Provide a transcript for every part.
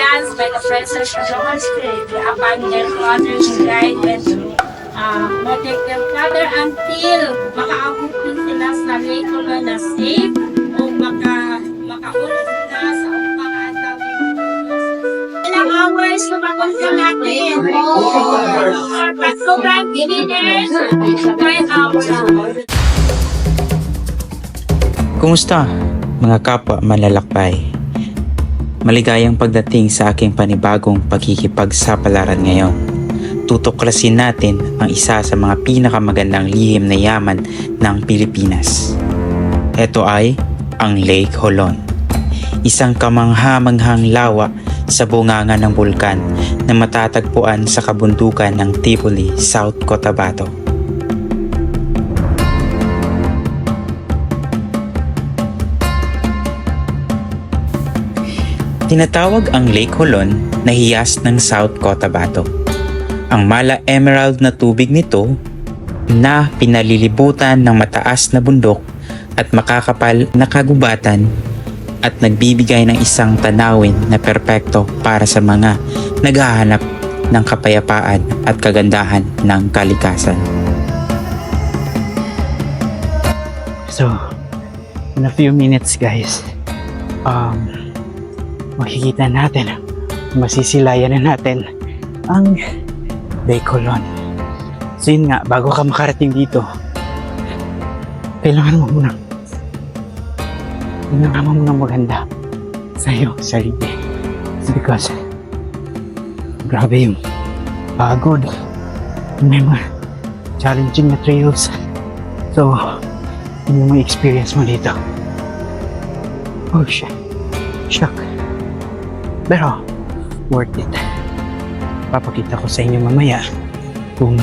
guidance by the presence of the Holy Spirit upon their fathers and guide and protect their father until makaabot din sila sa lake na safe o makaulit sila sa pag-aataw. Ilang hours na makunta natin or program leaders 9 hours. Kumusta mga kapwa manlalakbay? Maligayang pagdating sa aking panibagong pagkikipagsapalaran ngayon. Tutuklasin natin ang isa sa mga pinakamagandang lihim na yaman ng Pilipinas. Ito ay ang Lake Holon. Isang kamangha-manghang lawa sa bunganga ng bulkan na matatagpuan sa kabundukan ng Tivoli, South Cotabato. Tinatawag ang Lake Holon na hiyas ng South Cotabato. Ang mala emerald na tubig nito na pinalilibutan ng mataas na bundok at makakapal na kagubatan at nagbibigay ng isang tanawin na perpekto para sa mga naghahanap ng kapayapaan at kagandahan ng kalikasan. So, in a few minutes guys, makikita natin, masisilayan na natin ang Lake Holon. So yun nga, bago ka makarating dito, kailangan mo munang maganda sa iyong sarili. Because grabe yung pagod, may mga challenging na trails. So yun yung experience mo dito. Oh shit, shock. Pero worth it. Papakita ko sa inyo mamaya kung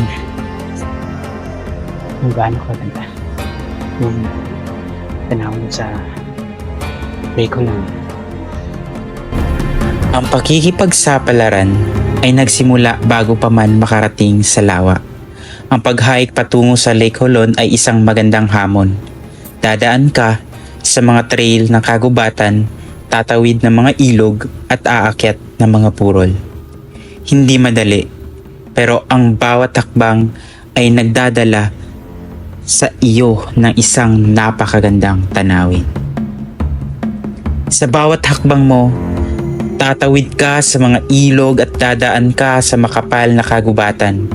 gaano kaganda yung tanawin sa Lake Holon. Ang pakikipagsapalaran ay nagsimula bago pa man makarating sa lawa. Ang pag-hike patungo sa Lake Holon ay isang magandang hamon. Dadaan ka sa mga trail ng kagubatan, tatawid ng mga ilog at aakyat ng mga purol. Hindi madali, pero ang bawat hakbang ay nagdadala sa iyo ng isang napakagandang tanawin. Sa bawat hakbang mo, tatawid ka sa mga ilog at dadaan ka sa makapal na kagubatan.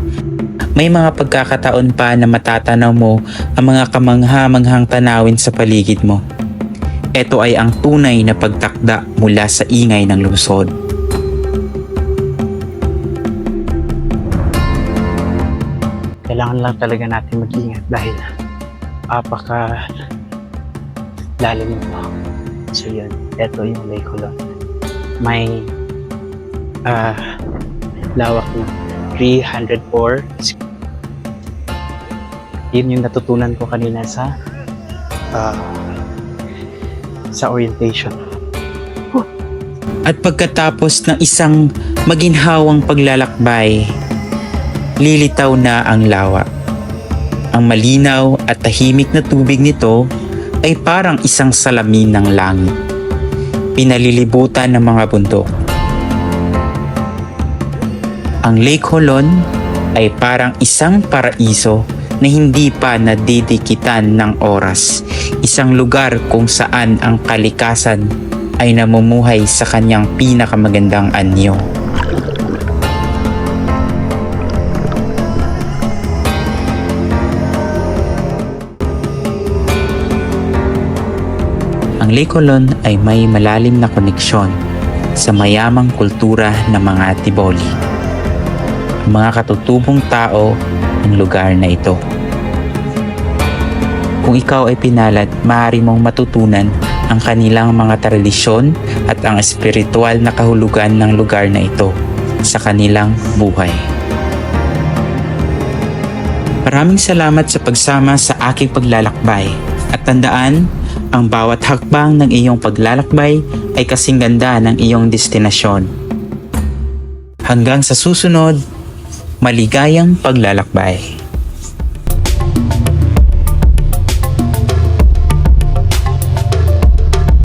May mga pagkakataon pa na matatanaw mo ang mga kamangha-manghang tanawin sa paligid mo. Ito ay ang tunay na pagtakda mula sa ingay ng lungsod. Kailangan lang talaga natin mag-ingat dahil apaka lalim nito. So yun, ito yung Lake Holon. May lawak na 304. Yun yung natutunan ko kanina sa orientation. At pagkatapos ng isang maginhawang paglalakbay, lilitaw na ang lawa. Ang malinaw at tahimik na tubig nito ay parang isang salamin ng langit, pinalilibutan ng mga bundok. Ang Lake Holon ay parang isang paraiso na hindi pa nadidikitan ng oras. Isang lugar kung saan ang kalikasan ay namumuhay sa kanyang pinakamagandang anyo. Ang Lake Holon ay may malalim na koneksyon sa mayamang kultura ng mga Tiboli, ang mga katutubong tao ng lugar na ito. Kung ikaw ay pinalad, maaari mong matutunan ang kanilang mga tradisyon at ang espiritual na kahulugan ng lugar na ito sa kanilang buhay. Maraming salamat sa pagsama sa aking paglalakbay at tandaan, ang bawat hakbang ng iyong paglalakbay ay kasing ganda ng iyong destinasyon. Hanggang sa susunod, maligayang paglalakbay.